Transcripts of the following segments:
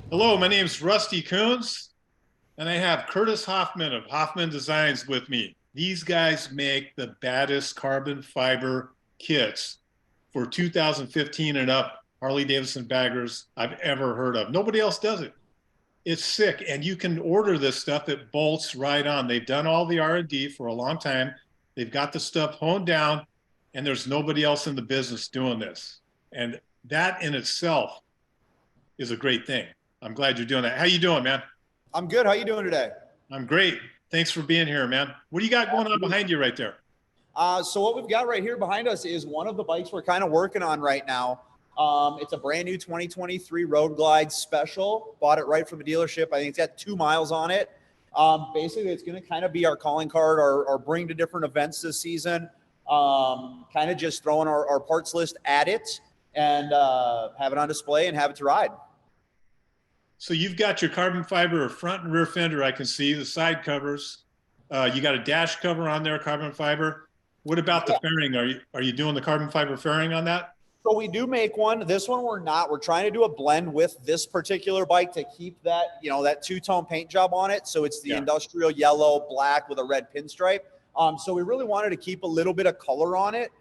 Hello, my name is Rusty Coones, and I have Curtis Hofmann of Hofmann Designs with me. These guys make the baddest carbon fiber kits for 2015 and up Harley Davidson baggers I've ever heard of. Nobody else does it. It's sick, and you can order this stuff. It bolts right on. They've done all the R&D for a long time. They've got the stuff honed down, and there's nobody else in the business doing this. And that in itself is a great thing. I'm glad you're doing that. How you doing, man? I'm good. How you doing today? I'm great. Thanks for being here, man. What do you got going on behind you right there? So what we've got right here behind us is one of the bikes we're kind of working on right now. It's a brand new 2023 Road Glide Special. Bought it right from the dealership. I think it's got 2 miles on it. Basically, it's going to kind of be our calling card, our bring to different events this season. Kind of just throwing our parts list at it and have it on display and have it to ride. So you've got your carbon fiber front and rear fender. I can see the side covers. You got a dash cover on there, carbon fiber. What about the fairing? Are you doing the carbon fiber fairing on that? So we do make one. This one we're not. We're trying to do a blend with this particular bike to keep that, that two-tone paint job on it. So it's the industrial yellow, black with a red pinstripe. So we really wanted to keep a little bit of color on it.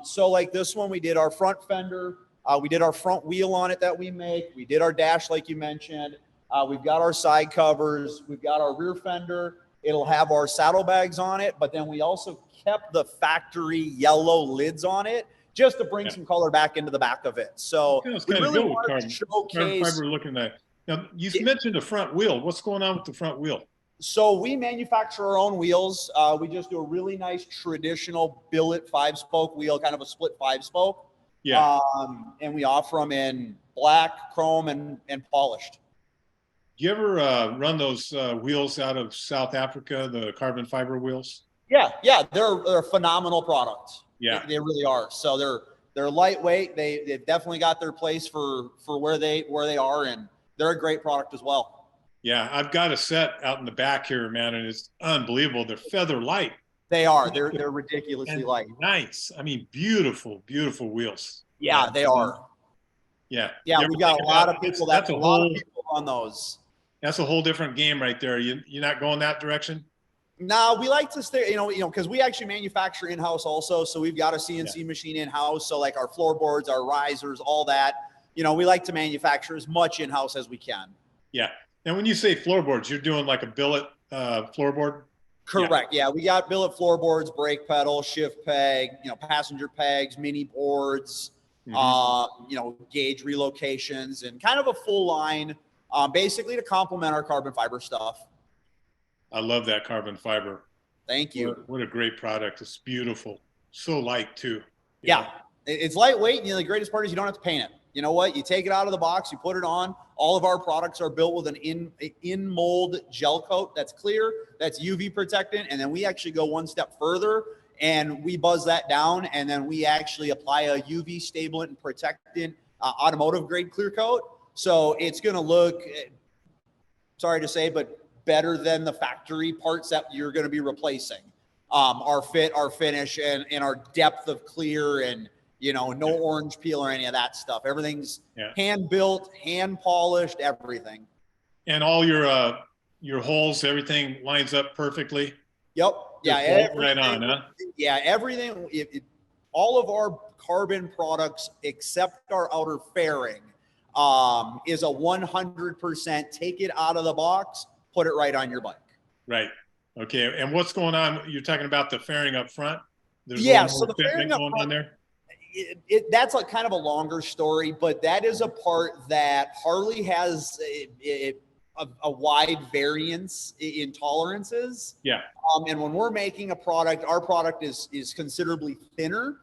So like this one, we did our front fender. We did our front wheel on it that we make. We did our dash, like you mentioned. We've got our side covers. We've got our rear fender. It'll have our saddlebags on it, but then we also kept the factory yellow lids on it just to bring some color back into the back of it. So we really wanted to showcase. Carbon fiber looking at. Now, you mentioned the front wheel. What's going on with the front wheel? So we manufacture our own wheels. We just do a really nice traditional billet 5-spoke wheel, kind of a split 5-spoke. Yeah. And we offer them in black, chrome, and polished. Do you ever run those wheels out of South Africa, the carbon fiber wheels? Yeah, they're a phenomenal product. Yeah, they really are. So they're lightweight. They've definitely got their place for where they are, and they're a great product as well. Yeah, I've got a set out in the back here, man, and it's unbelievable. They're feather light. They are. They're ridiculously light. Nice. I mean, beautiful, beautiful wheels. Yeah, they are. Yeah. Yeah, we got a lot of people on those. That's a whole different game right there. You're not going that direction? No, we like to stay, because we actually manufacture in-house also. So we've got a CNC machine in-house. So like our floorboards, our risers, all that, we like to manufacture as much in-house as we can. Yeah. And when you say floorboards, you're doing like a billet floorboard? Correct. Yeah, we got billet floorboards, brake pedal, shift peg, passenger pegs, mini boards, gauge relocations, and kind of a full line, basically to complement our carbon fiber stuff. I love that carbon fiber. Thank you. What a great product. It's beautiful. So light too. Yeah, it's lightweight, and the greatest part is you don't have to paint it. You know what? You take it out of the box, you put it on. All of our products are built with an in-mold gel coat that's clear, that's UV protectant, and then we actually go one step further, and we buzz that down, and then we actually apply a UV stablant and protectant automotive-grade clear coat. So it's going to look, sorry to say, but better than the factory parts that you're going to be replacing. Our fit, our finish, and our depth of clear, and no orange peel or any of that stuff. Everything's hand built, hand polished, everything. And all your holes, everything lines up perfectly. Yep. Yeah. Right on, huh? Yeah. Everything. All of our carbon products, except our outer fairing, is a 100% take it out of the box, put it right on your bike. Right. Okay. And what's going on? You're talking about the fairing up front? So the fairing up front, on there? That's like kind of a longer story, but that is a part that Harley has a wide variance in tolerances. Yeah. And when we're making a product, our product is considerably thinner.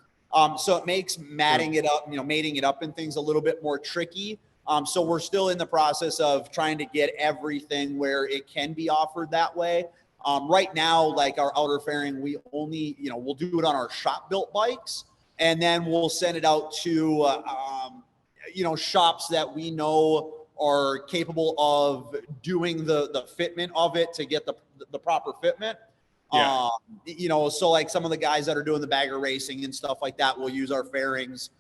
So it makes matting it up, mating it up and things a little bit more tricky. So we're still in the process of trying to get everything where it can be offered that way. Right now, like our outer fairing, we only, we'll do it on our shop built bikes. And then we'll send it out to, shops that we know are capable of doing the fitment of it to get the proper fitment. So like some of the guys that are doing the bagger racing and stuff like that will use our fairings.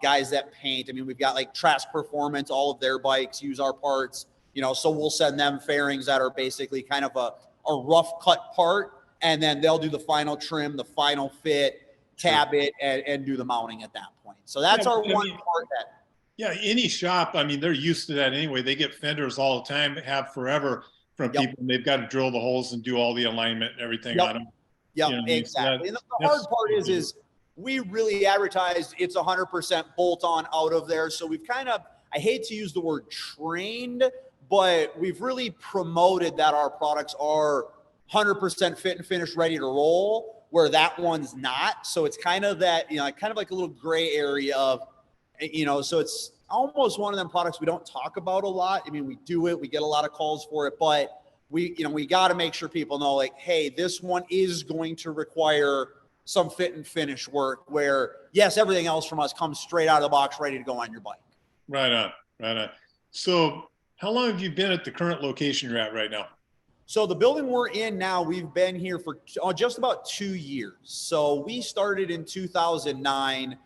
guys that paint. I mean, we've got like Trask Performance, all of their bikes use our parts, so we'll send them fairings that are basically kind of a rough cut part, and then they'll do the final trim, the final fit, tab it, and do the mounting at that point. So that's our one part that. Yeah, any shop, I mean, they're used to that anyway. They get fenders all the time, have forever from people, and they've got to drill the holes and do all the alignment and everything on them. Yep, exactly. And the hard part is we really advertised it's 100% bolt on out of there. So we've kind of, I hate to use the word trained, but we've really promoted that our products are 100% fit and finish, ready to roll, where that one's not. So it's kind of that, kind of like a little gray area of, so it's almost one of them products we don't talk about a lot. I mean, we do it, we get a lot of calls for it, but we got to make sure people know, like, hey, this one is going to require some fit and finish work where, yes, everything else from us comes straight out of the box, ready to go on your bike. Right on. So how long have you been at the current location you're at right now? So the building we're in now, we've been here for just about 2 years. So we started in 2009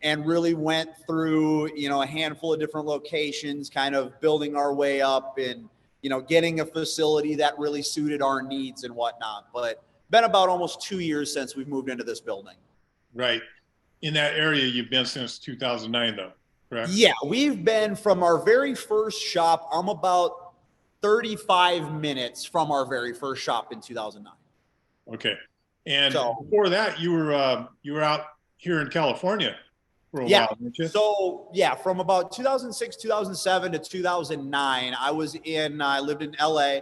and really went through, a handful of different locations, kind of building our way up and, getting a facility that really suited our needs and whatnot. But been about almost 2 years since we've moved into this building. Right. In that area, you've been since 2009, though, correct? Yeah, we've been from our very first shop. I'm about 35 minutes from our very first shop in 2009. Okay. And before that, you were out here in California for a while, weren't you? So from about 2006, 2007 to 2009, I lived in LA,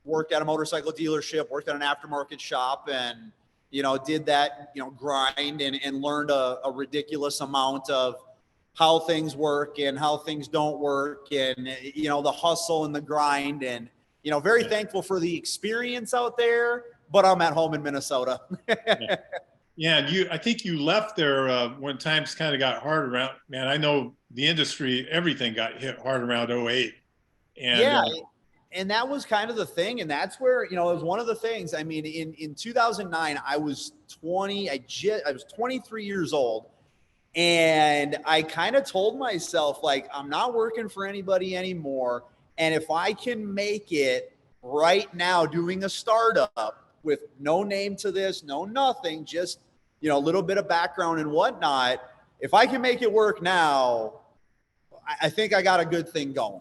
worked at a motorcycle dealership, worked at an aftermarket shop, and, did that, grind and learned a ridiculous amount of how things work and how things don't work, and, the hustle and the grind, and, very thankful for the experience out there, but I'm at home in Minnesota. Yeah, and I think you left there when times kind of got hard around. Man, I know the industry, everything got hit hard around 2008. And and that was kind of the thing, and that's where it was one of the things. I mean, in 2009, I was 20. I was 23 years old, and I kind of told myself, like, I'm not working for anybody anymore, and if I can make it right now, doing a startup with no name to this, no nothing, just a little bit of background and whatnot. If I can make it work now, I think I got a good thing going.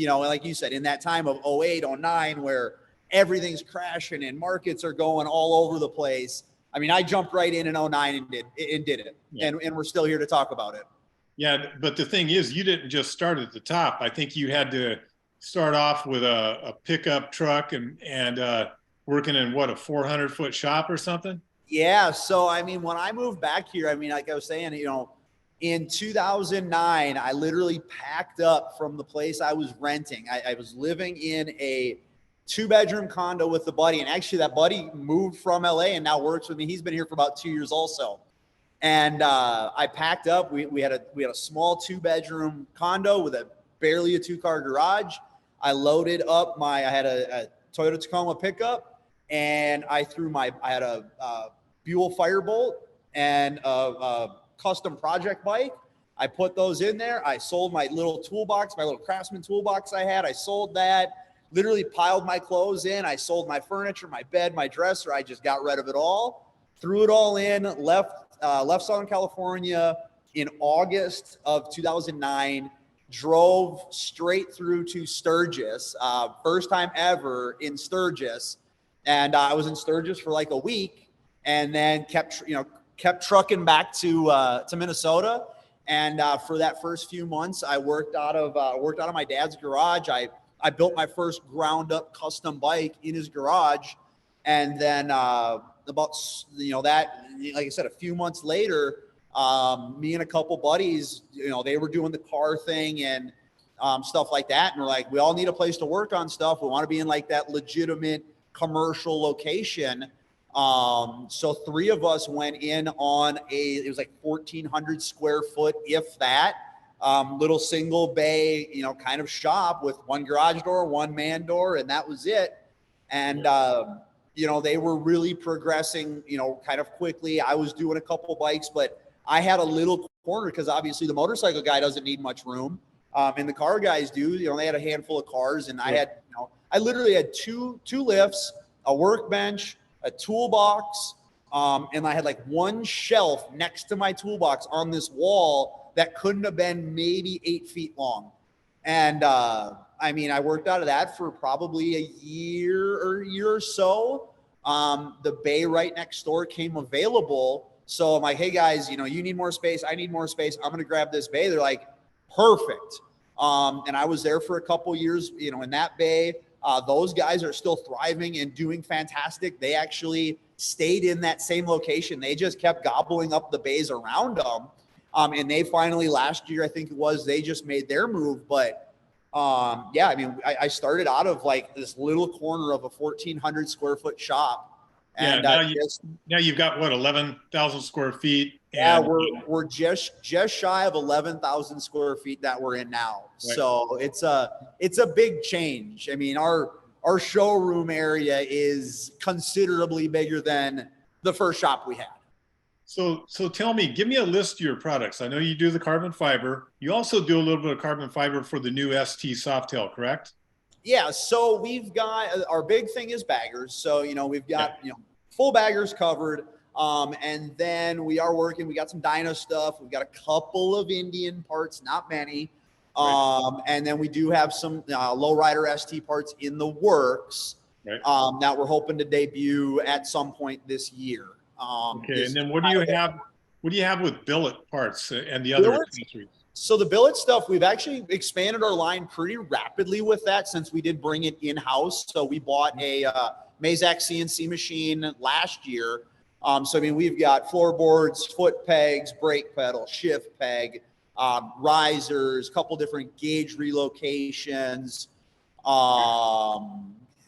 Like you said, in that time of 08, 09, where everything's crashing and markets are going all over the place. I mean, I jumped right in 09 and did it. Yeah. And we're still here to talk about it. Yeah. But the thing is, you didn't just start at the top. I think you had to start off with a pickup truck and working in a 400-foot shop or something. Yeah. So, I mean, when I moved back here, I mean, like I was saying, in 2009, I literally packed up from the place I was renting. I was living in a 2-bedroom condo with a buddy. And actually that buddy moved from LA and now works with me. He's been here for about 2 years also. And I packed up. We had a small 2-bedroom condo with barely a 2-car garage. I loaded up I had a Toyota Tacoma pickup, and I had a Buell Firebolt and a custom project bike. I put those in there. I sold my little toolbox, my little Craftsman toolbox I had. I sold that, literally piled my clothes in. I sold my furniture, my bed, my dresser. I just got rid of it all, threw it all in, left Southern California in August of 2009, drove straight through to Sturgis, first time ever in Sturgis. And I was in Sturgis for like a week, and then kept trucking back to Minnesota. And for that first few months, I worked out of my dad's garage. I built my first ground up custom bike in his garage. And then about that, like I said, a few months later, me and a couple buddies, they were doing the car thing and stuff like that. And we're like, we all need a place to work on stuff. We want to be in like that legitimate commercial location. So 3 of us went in on it was like 1,400 square foot, if that, little single bay, kind of shop with 1 garage door, 1 man door, and that was it. And, they were really progressing, kind of quickly. I was doing a couple bikes, but I had a little corner because obviously the motorcycle guy doesn't need much room. And the car guys do, they had a handful of cars, and I had, I literally had two lifts, a workbench, a toolbox, and I had like one shelf next to my toolbox on this wall that couldn't have been maybe 8 feet long. And I mean, I worked out of that for probably a year or so. The bay right next door came available. So I'm like, hey guys, you need more space. I need more space. I'm going to grab this bay. They're like, perfect. And I was there for a couple years, in that bay. Those guys are still thriving and doing fantastic. They actually stayed in that same location. They just kept gobbling up the bays around them. And they finally, last year, I think it was, they just made their move. But yeah, I mean, I started out of like this little corner of a 1,400 square foot shop. And now you've got what, 11,000 square feet? Yeah, we're just shy of 11,000 square feet that we're in now. Right. So it's a big change. I mean, our showroom area is considerably bigger than the first shop we had. So tell me, give me a list of your products. I know you do the carbon fiber. You also do a little bit of carbon fiber for the new ST Softail, correct? Yeah. So we've got, our big thing is baggers. So, we've got, full baggers covered. And then we got some dyno stuff. We've got a couple of Indian parts, not many. Right. And then we do have some lowrider ST parts in the works, right, that we're hoping to debut at some point this year. Okay. And then what do you have with billet parts and the other accessories? So the billet stuff, we've actually expanded our line pretty rapidly with that since we did bring it in-house. So we bought a Mayans CNC machine last year. So, I mean, we've got floorboards, foot pegs, brake pedal, shift peg, risers, a couple different gauge relocations,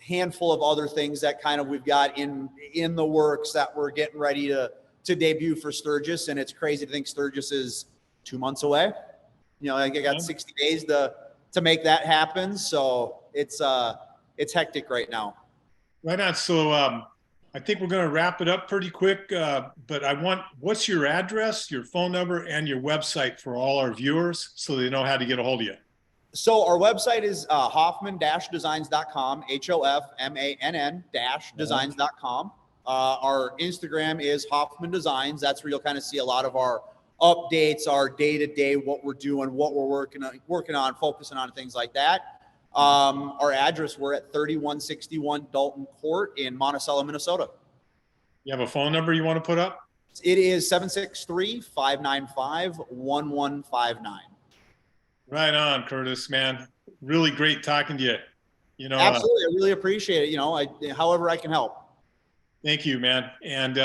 handful of other things that kind of we've got in the works that we're getting ready to debut for Sturgis. And it's crazy to think Sturgis is 2 months away. I got 60 days to make that happen. So it's hectic right now. Right on. So I think we're going to wrap it up pretty quick, but what's your address, your phone number, and your website for all our viewers so they know how to get a hold of you? So our website is Hofmann-designs.com, HOFMANN-designs.com. Our Instagram is Hofmann Designs. That's where you'll kind of see a lot of our updates, our day-to-day, what we're doing, what we're working on, focusing on, things like that. Our address, we're at 3161 Dalton Court in Monticello, Minnesota. You have a phone number you want to put up? It is 763-595-1159. Right on, Curtis, man. Really great talking to you. Absolutely. I really appreciate it. However I can help. Thank you, man. And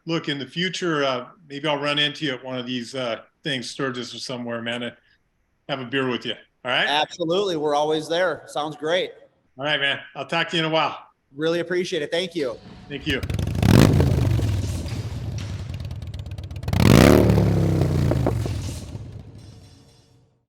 look, in the future, maybe I'll run into you at one of these things, Sturgis or somewhere, man, and have a beer with you. All right? Absolutely. We're always there. Sounds great. All right, man. I'll talk to you in a while. Really appreciate it. Thank you. Thank you.